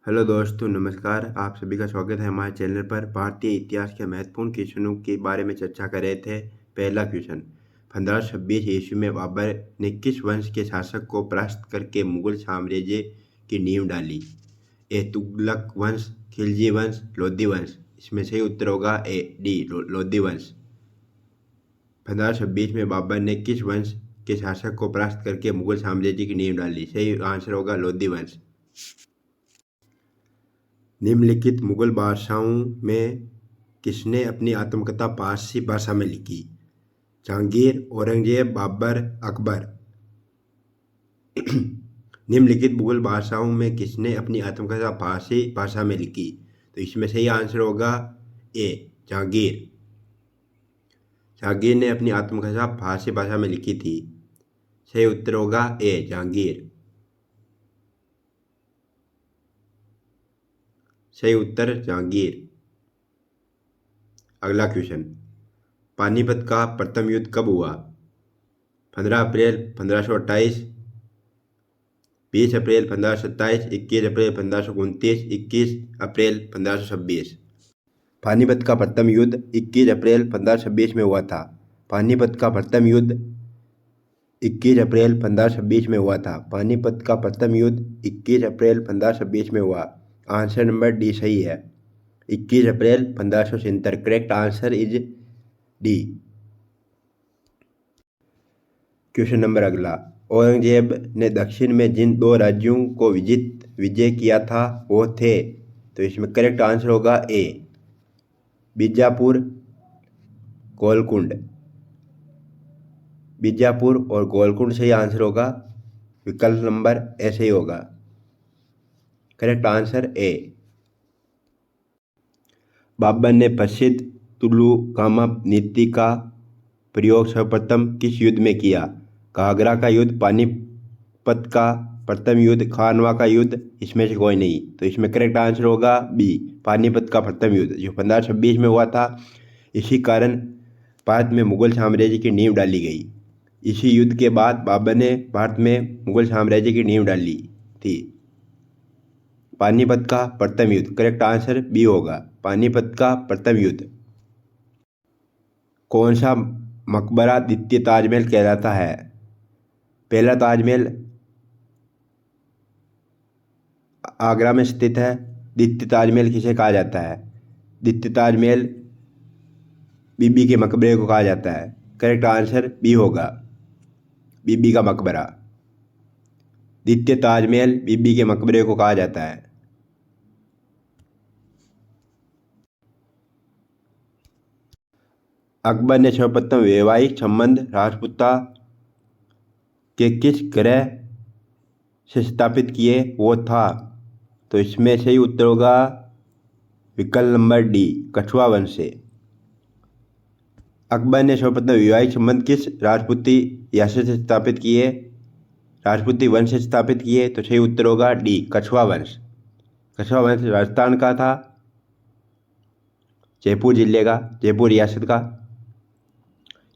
Hello दोस्तों, नमस्कार। आप सभी का स्वागत है हमारे चैनल पर। भारतीय इतिहास के महत्वपूर्ण क्वेश्चनों के बारे में चर्चा कर रहे थे। पहला क्वेश्चन, 1526 ईस्वी में बाबर ने किस वंश के शासक को परास्त करके मुगल साम्राज्य की नींव डाली? ए तुगलक वंश, खिलजी वंश, लोधी वंश। इसमें सही उत्तर होगा ए डी लोधी वंश। 1526 में बाबर ने किस वंश के शासक को परास्त करके मुगल साम्राज्य की नींव डाली? सही आंसर होगा लोधी वंश। निम्नलिखित मुगल बादशाहों में किसने अपनी आत्मकथा पारसी भाषा में लिखी? जहांगीर, औरंगजेब, बाबर, अकबर। निम्नलिखित मुगल बादशाहों में किसने अपनी आत्मकथा फारसी भाषा में लिखी? तो इसमें सही आंसर होगा ए जहांगीर। जहांगीर ने अपनी आत्मकथा फारसी भाषा में लिखी थी। सही उत्तर होगा ए जहांगीर। सही उत्तर जहांगीर। अगला क्वेश्चन, पानीपत का प्रथम युद्ध कब हुआ? 15 अप्रैल 1528, 20 अप्रैल 1527, 21 अप्रैल 1529, 21 अप्रैल 1526। पानीपत का प्रथम युद्ध 21 अप्रैल 1526 में हुआ था। पानीपत का प्रथम युद्ध 21 अप्रैल 1526 में हुआ था। पानीपत का प्रथम युद्ध 21 अप्रैल 1526 में हुआ। आंसर नंबर डी सही है। 21 अप्रैल 1577। Correct answer is D. Question number अगला, औरंगजेब ने दक्षिण में जिन दो राज्यों को विजय किया था वो थे? तो इसमें करेक्ट आंसर होगा ए बीजापुर, गोलकुंड। बीजापुर और गोलकुंड सही आंसर होगा। विकल्प नंबर ए सही होगा। Correct answer A. बाबर ने प्रसिद्ध तुलुकामा नीति का प्रयोग सर्वप्रथम किस युद्ध में किया? घाघरा का युद्ध, पानीपत का प्रथम युद्ध, खानवा का युद्ध। इसमें से कोई नहीं। तो इसमें करेक्ट आंसर होगा बी पानीपत का प्रथम युद्ध, जो 1526 में हुआ था। इसी कारण भारत में मुगल साम्राज्य की नींव डाली गई। इसी युद्ध के बाद बाबर ने भारत में मुगल साम्राज्य की नींव डाली थी। पानीपत का प्रथम युद्ध। करेक्ट आंसर बी होगा, पानीपत का प्रथम युद्ध। कौन सा मकबरा द्वितीय ताजमहल कहलाता है? पहला ताजमहल आगरा में स्थित है। द्वितीय ताजमहल किसे कहा जाता है? द्वितीय ताजमहल बीबी के मकबरे को कहा जाता है। करेक्ट आंसर बी होगा, बीबी का मकबरा। द्वितीय ताजमहल बीबी के मकबरे को कहा जाता है। अकबर ने सर्वप्रथम वैवाहिक संबंध राजपूता के किस ग्रह से स्थापित किए वो था? तो इसमें सही उत्तर होगा विकल्प नंबर डी कछुआ वंश से। अकबर ने सर्वप्रथम वैवाहिक संबंध किस राजपूती रियासत से स्थापित किए? राजपूती वंश से स्थापित किए। तो सही उत्तर होगा डी कछुआ वंश। कछुआ वंश राजस्थान का था, जयपुर जिले का, जयपुर रियासत का।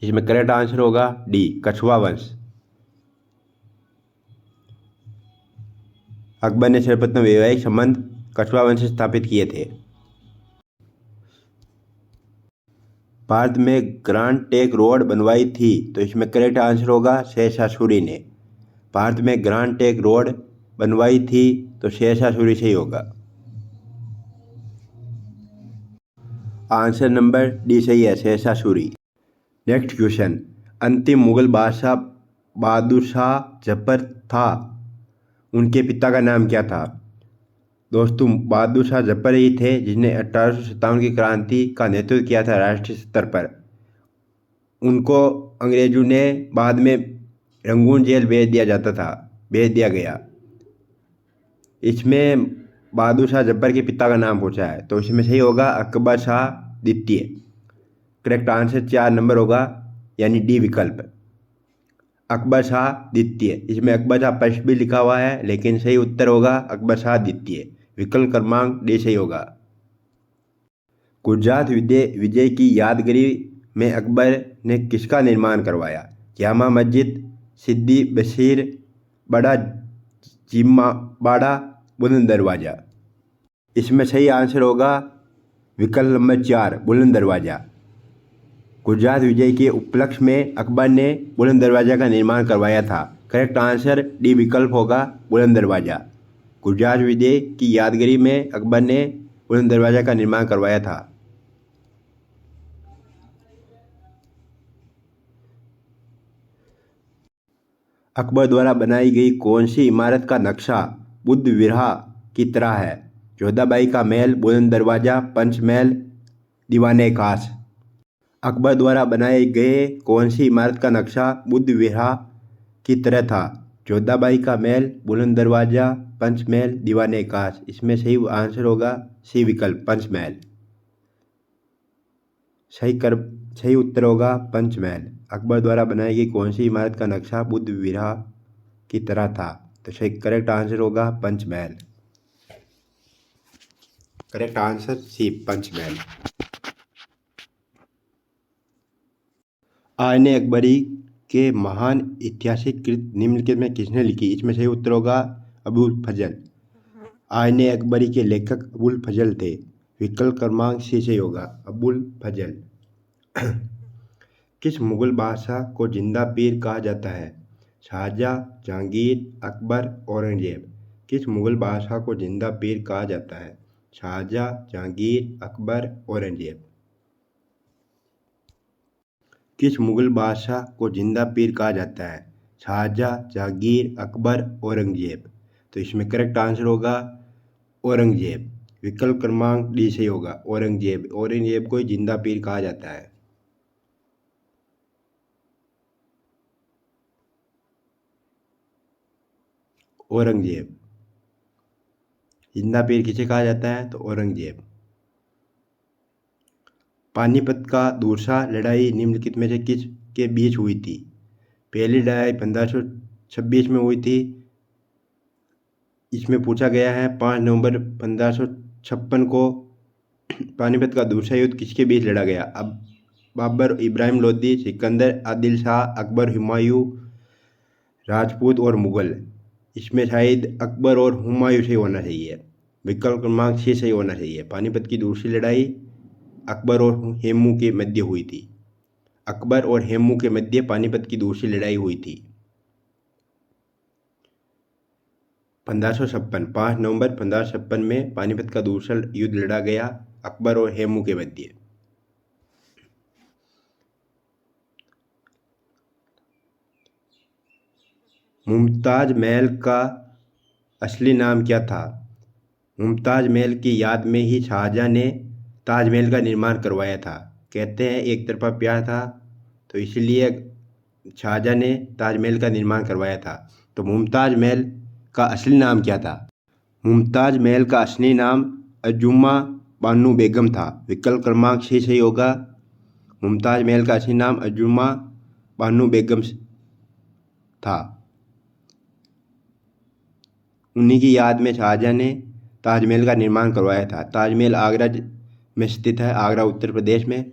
इसमें करेक्ट आंसर होगा डी कछुआ वंश। अकबर ने सर्वप्रथम वैवाहिक संबंध कछुआ वंश से स्थापित किए थे। भारत में ग्रांड ट्रंक रोड बनवाई थी? तो इसमें करेक्ट आंसर होगा शेरशाह सूरी ने। भारत में ग्रांड ट्रंक रोड बनवाई थी, तो शेरशाह सूरी से ही होगा। आंसर नंबर डी सही है, शेरशाह सूरी। नेक्स्ट क्वेश्चन, अंतिम मुगल बादशाह बहादुर शाह जफर था, उनके पिता का नाम क्या था? दोस्तों, बहादुर शाह जफर ही थे जिसने 1857 की क्रांति का नेतृत्व किया था राष्ट्रीय स्तर पर। उनको अंग्रेजों ने बाद में रंगून जेल भेज दिया गया। इसमें बहादुर शाह जफर के पिता का नाम पूछा है, तो इसमें सही होगा अकबर शाह द्वितीय। करेक्ट आंसर 4 नंबर होगा, यानी डी विकल्प, अकबर शाह द्वितीय। इसमें अकबर शाह फर्स्ट भी लिखा हुआ है, लेकिन सही उत्तर होगा अकबर शाह द्वितीय। विकल्प क्रमांक डी सही होगा। गुजरात विजय की यादगारी में अकबर ने किसका निर्माण करवाया? जामा मस्जिद, सिद्दी बशीर, बड़ा जिम्माबाड़ा, बुलंद दरवाजा। इसमें सही आंसर होगा विकल्प नंबर 4 बुलंद दरवाज़ा। गुजरात विजय के उपलक्ष्य में अकबर ने बुलंद दरवाज़ा का निर्माण करवाया था। करेक्ट आंसर डी विकल्प होगा बुलंद दरवाज़ा। गुजरात विजय की यादगारी में अकबर ने बुलंद दरवाज़ा का निर्माण करवाया था। अकबर द्वारा बनाई गई कौन सी इमारत का नक्शा बुद्ध विहार की तरह है? जोधाबाई का महल, बुलंद दरवाज़ा, पंचमहल, दीवाने खास। अकबर द्वारा बनाए गए कौन सी इमारत का नक्शा बुद्ध विहार की तरह था? जोधाबाई का महल, बुलंद दरवाज़ा, पंचमहल, दीवाने खास। इसमें सही आंसर होगा सी विकल्प पंचमहल। सही उत्तर होगा पंचमहल। अकबर द्वारा बनाई गई कौन सी इमारत का नक्शा बुद्ध विहार की तरह था? तो सही करेक्ट आंसर होगा Panchmahal. Correct answer C Panchmahal. Ain Akbari के महान ऐतिहासिक कृत निम्नलिखित में किसने लिखी? इसमें सही उत्तर होगा अबुल फजल। आयने अकबरी के लेखक अबुल फजल थे। विकल्प क्रमांक सी सही होगा अबुल फजल। किस मुगल बादशाह को जिंदा पीर कहा जाता है? शाहजहां, जहांगीर, अकबर, औरंगजेब। किस मुगल बादशाह को जिंदा पीर कहा जाता है? शाहजहां, जहांगीर, अकबर, औरंगजेब। किस मुगल बादशाह को जिंदा पीर कहा जाता है? शाहजहां, जहांगीर, अकबर, औरंगजेब। तो इसमें करेक्ट आंसर होगा औरंगजेब। विकल्प क्रमांक डी सही होगा औरंगजेब। औरंगजेब को जिंदा पीर कहा जाता है। औरंगजेब। जिंदा पीर किसे कहा जाता है? तो औरंगजेब। पानीपत का दूसरा लड़ाई निम्नलिखित में से किस के बीच हुई थी? पहली लड़ाई 1526 में हुई थी। इसमें पूछा गया है 5 नवंबर 1556 को पानीपत का दूसरा युद्ध किसके बीच लड़ा गया? अब बाबर, इब्राहिम लोदी, सिकंदर, आदिल शाह, अकबर, हुमायूं, राजपूत और मुगल। इसमें शायद अकबर और हुमायूं से होना चाहिए। विकल्प क्रमांक 6 सही होना चाहिए। पानीपत की दूसरी लड़ाई अकबर और हेमू के मध्य हुई थी। अकबर और हेमू के मध्य पानीपत की दूसरी लड़ाई हुई थी 1556। 5 नवंबर 1556 में पानीपत का दूसरा युद्ध लड़ा गया अकबर और हेमू के मध्य। मुमताज महल का असली नाम क्या था? मुमताज महल की याद में ही शाहजहां ने ताजमहल का निर्माण करवाया था। कहते हैं एक तरफा प्यार था, तो इसलिए शाहजहां ने ताजमहल का निर्माण करवाया था। तो मुमताज महल का असली नाम क्या था? मुमताज महल का असली नाम अजुमा बानू बेगम था। विकल्प क्रमांक सी सही होगा। मुमताज महल का असली नाम अजुमा बानू बेगम था। उन्हीं की याद में शाहजहां ने ताजमहल का निर्माण करवाया था। ताजमहल आगरा में स्थित है, आगरा उत्तर प्रदेश में।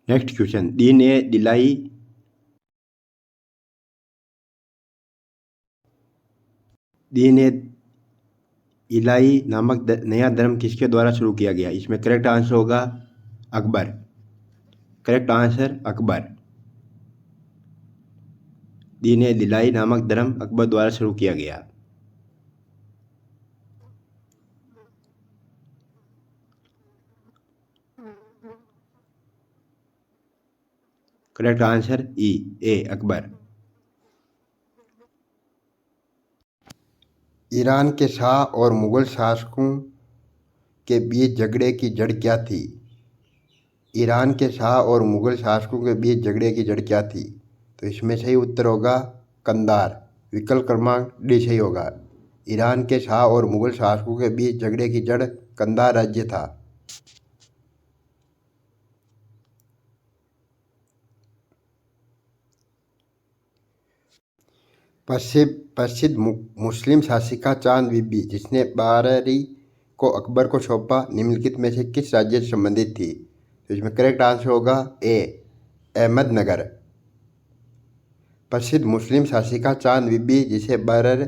नेक्स्ट क्वेश्चन, दीन ए इलाही नामक नया धर्म किसके द्वारा शुरू किया गया? इसमें करेक्ट आंसर होगा अकबर। Correct answer Akbar. दीन ए इलाही नामक धर्म अकबर द्वारा शुरू किया गया। Correct answer A Akbar. Iran के शाह और मुगल शासकों के बीच झगड़े की जड़ क्या थी? ईरान के शाह और मुगल शासकों के बीच झगड़े की जड़ क्या थी? तो इसमें सही उत्तर होगा कंधार। विकल्प क्रमांक डी सही होगा। ईरान के शाह और मुगल शासकों के बीच झगड़े की जड़ कंधार राज्य था। प्रसिद्ध मुस्लिम शासिका चांद बीबी जिसने बाररी को अकबर को सौंपा निम्नलिखित में से किस राज्य से संबंधित थी? तो इसमें करेक्ट आंसर होगा ए, अहमदनगर। प्रसिद्ध मुस्लिम शासिका चांद बीबी जिसे बारर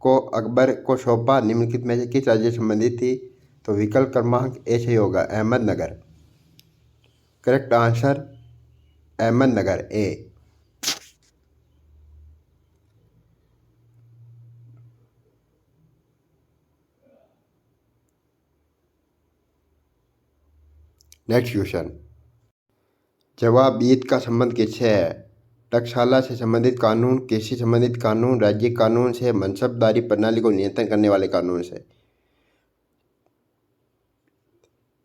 को अकबर को सौंपा निम्नलिखित में से किस राज्य से संबंधित थी? तो विकल्प क्रमांक ए सही होगा, अहमदनगर। करेक्ट आंसर अहमदनगर ए। नेक्स्ट क्वेश्चन, जवाब ईद का संबंध किससे है? टकसाला से संबंधित कानून, कृषि संबंधित कानून, राज्य कानून से, मनसबदारी प्रणाली को नियंत्रण करने वाले कानून से।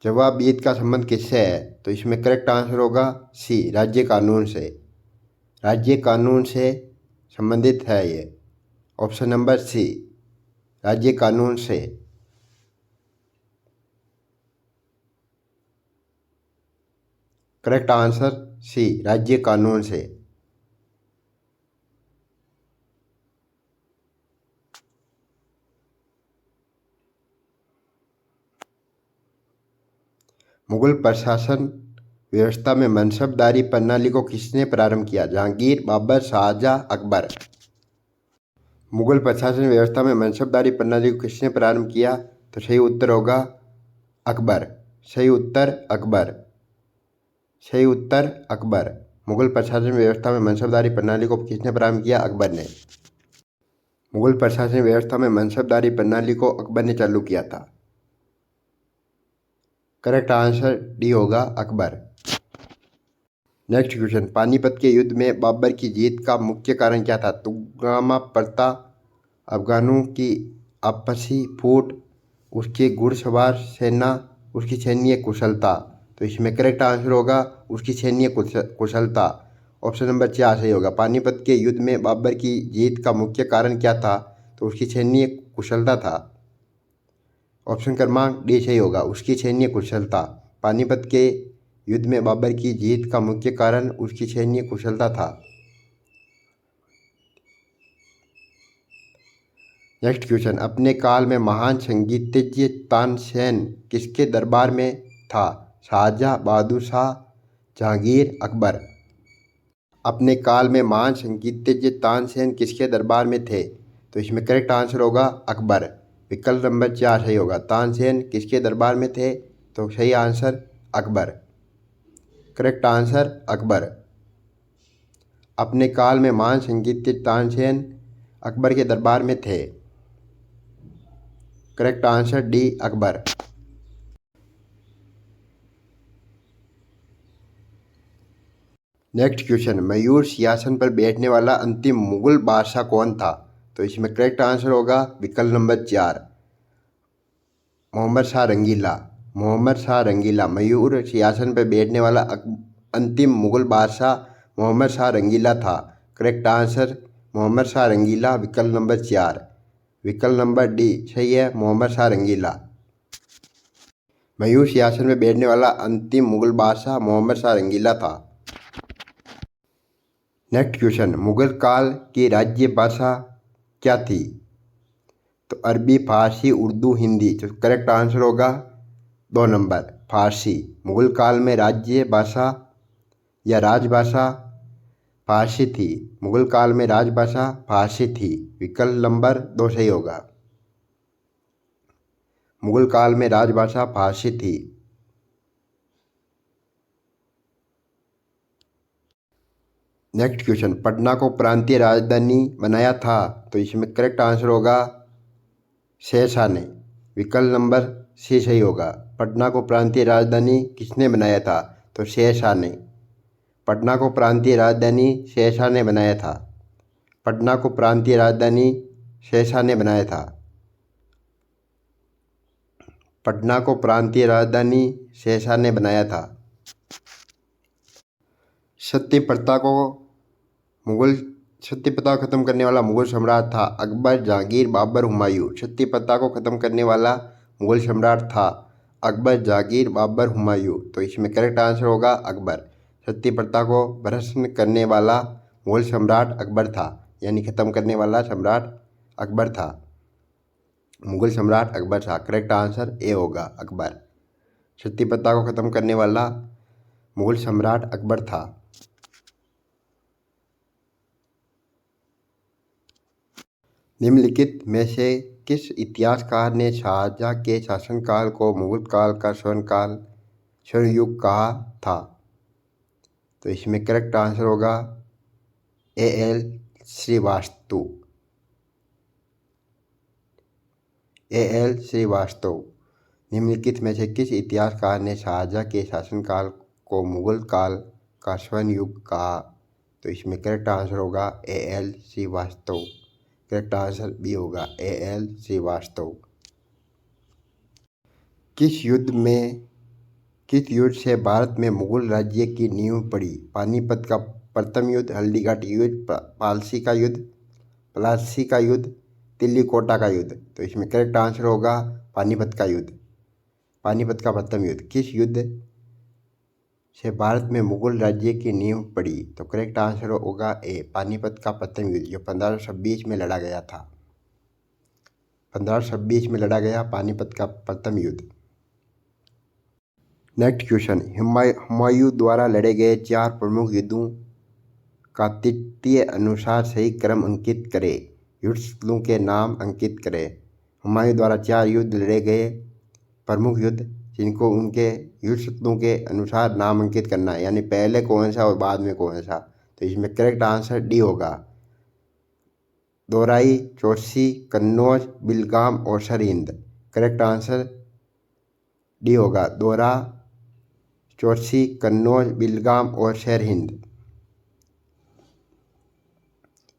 जवाब ईद का संबंध किससे है? तो इसमें करेक्ट आंसर होगा सी, राज्य कानून से। राज्य कानून से संबंधित है ये, ऑप्शन नंबर सी, राज्य कानून से। करेक्ट आंसर सी, राज्य कानून से। मुगल प्रशासन व्यवस्था में मनसबदारी प्रणाली को किसने प्रारंभ किया? जहांगीर, बाबर, शाहजहां, अकबर। मुगल प्रशासन व्यवस्था में मनसबदारी प्रणाली को किसने प्रारंभ किया? तो सही उत्तर होगा अकबर। सही उत्तर अकबर। सही उत्तर अकबर। मुगल प्रशासन व्यवस्था में मनसबदारी प्रणाली को किसने प्रारंभ किया? अकबर ने। मुगल प्रशासन व्यवस्था में मनसबदारी प्रणाली को अकबर ने चालू किया था। करेक्ट आंसर डी होगा, अकबर। नेक्स्ट क्वेश्चन, पानीपत के युद्ध में बाबर की जीत का मुख्य कारण क्या था? तुगलमा प्रथा, अफगानों की आपसी फूट, उसकी घुड़सवार सेना, उसकी सैन्य कुशलता। तो इसमें करेक्ट आंसर होगा उसकी सैन्य कुशलता, ऑप्शन नंबर 4 सही होगा। पानीपत के युद्ध में बाबर की जीत का मुख्य कारण क्या था? तो उसकी सैन्य कुशलता था, ऑप्शन क्रमांक डी सही होगा, उसकी सैन्य कुशलता। पानीपत के युद्ध में बाबर की जीत का मुख्य कारण उसकी सैन्य कुशलता था। नेक्स्ट क्वेश्चन, अपने काल में महान संगीतज्ञ तानसेन किसके दरबार में था? शाहजहां, बहादुर शाह, जहांगीर, अकबर। अपने काल में महान संगीतज्ञ तानसेन किसके दरबार में थे? तो इसमें करेक्ट आंसर होगा अकबर। विकल्प नंबर 4 सही होगा। तानसेन किसके दरबार में थे? तो सही answer Akbar. Correct answer Akbar. अपने काल में महान संगीतज्ञ तानसेन अकबर के दरबार में थे। Correct answer D, Akbar. Next question, मयूर सिंहासन पर बैठने वाला अंतिम मुगल बादशाह कौन था? तो इसमें करेक्ट आंसर होगा विकल्प नंबर 4, मोहम्मद शाह रंगीला। मोहम्मद शाह रंगीला, मयूर सिंहासन पर बैठने वाला अंतिम मुगल बादशाह मोहम्मद शाह रंगीला था। करेक्ट आंसर मोहम्मद शाह रंगीला, विकल्प नंबर 4। विकल्प नंबर डी सही है, मोहम्मद शाह रंगीला। मयूर सिंहासन में बैठने वाला अंतिम मुगल बादशाह मोहम्मद शाह रंगीला था। नेक्स्ट क्वेश्चन, मुगल काल की राज्य भाषा क्या थी? तो अरबी, फारसी, उर्दू, हिंदी। तो करेक्ट आंसर होगा 2 नंबर, फारसी। मुगल काल में राज्य भाषा या राजभाषा फारसी थी। मुगल काल में राजभाषा फारसी थी। विकल्प नंबर 2 सही होगा। मुगल काल में राजभाषा फारसी थी। नेक्स्ट क्वेश्चन, पटना को प्रांतीय राजधानी बनाया था। तो इसमें करेक्ट आंसर होगा शेरशाह ने। विकल्प नंबर सी सही होगा। पटना को प्रांतीय राजधानी किसने बनाया था? तो शेरशाह ने। पटना को प्रांतीय राजधानी शेरशाह ने बनाया था। पटना को प्रांतीय राजधानी शेरशाह ने बनाया था। पटना को प्रांतीय राजधानी शेरशाह ने बनाया था। सत्य प्रथा को खत्म करने वाला मुगल सम्राट था? अकबर, जहांगीर, बाबर, हुमायूं। सत्य प्रथा को खत्म करने वाला मुगल सम्राट था अकबर, जहांगीर, बाबर, हुमायूं। तो इसमें करेक्ट आंसर होगा अकबर। सत्य प्रथा को भ्रष्ट करने वाला मुगल सम्राट अकबर था। यानी ख़त्म करने वाला सम्राट अकबर था। मुग़ल सम्राट अकबर था। करेक्ट आंसर ए होगा, अकबर। सती प्रथा को ख़त्म करने वाला मुग़ल सम्राट अकबर था। निम्नलिखित में से किस इतिहासकार ने शाहजहाँ के शासनकाल को मुग़ल काल का स्वर्ण युग कहा था? तो इसमें करेक्ट आंसर होगा A.L. श्रीवास्तव। A.L. श्रीवास्तव। निम्नलिखित में से किस इतिहासकार ने शाहजहाँ के शासनकाल को मुग़ल काल का स्वर्ण युग कहा? तो इसमें करेक्ट आंसर होगा A.L. Srivastava. Correct answer B होगा, A.L. श्रीवास्तव। किस युद्ध से भारत में मुग़ल राज्य की नींव पड़ी? पानीपत का प्रथम युद्ध, हल्दीघाटी युद्ध, प्लासी का युद्ध, दिल्ली कोटा का युद्ध। तो इसमें करेक्ट आंसर होगा पानीपत का युद्ध, पानीपत का प्रथम युद्ध। किस युद्ध से भारत में मुग़ल राज्य की नींव पड़ी? तो करेक्ट आंसर होगा ए, पानीपत का प्रथम युद्ध, जो 1526 में लड़ा गया था। 1526 में लड़ा गया पानीपत का प्रथम युद्ध। नेक्स्ट क्वेश्चन, हुमायूं द्वारा लड़े गए 4 प्रमुख युद्धों का तृतीय अनुसार सही क्रम अंकित करें। युद्धस्थलों के नाम अंकित करें। हुमायूं द्वारा 4 युद्ध लड़े गए प्रमुख युद्ध, जिनको उनके युद्धस्थलों के अनुसार नाम अंकित करना है, यानी पहले कौन सा और बाद में कौन सा। तो इसमें करेक्ट आंसर डी होगा, दोराई, चौसी, कन्नौज, बिलगाम और सरहिंद। करेक्ट आंसर डी होगा, दोरा, चौसी, कन्नौज, बिलगाम और सरहिंद।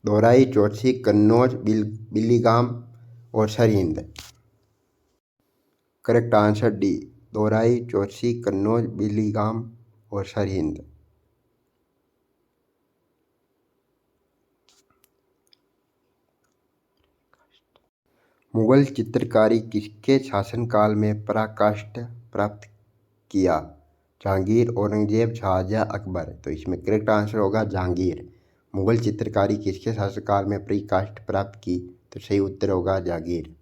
दोराई, चौसी, कन्नौज, बिलगाम और Sirhind. Correct answer D, Dorai, चौसी, Kannauj, Bilgam और सरहिंद। मुगल चित्रकारी किसके शासनकाल में पराकाष्ठा प्राप्त किया? जहांगीर, औरंगजेब, शाहजहाँ, अकबर। तो इसमें करेक्ट आंसर होगा जहांगीर। मुगल चित्रकारी किसके शासनकाल में पराकाष्ठा प्राप्त की? तो सही उत्तर होगा जहांगीर।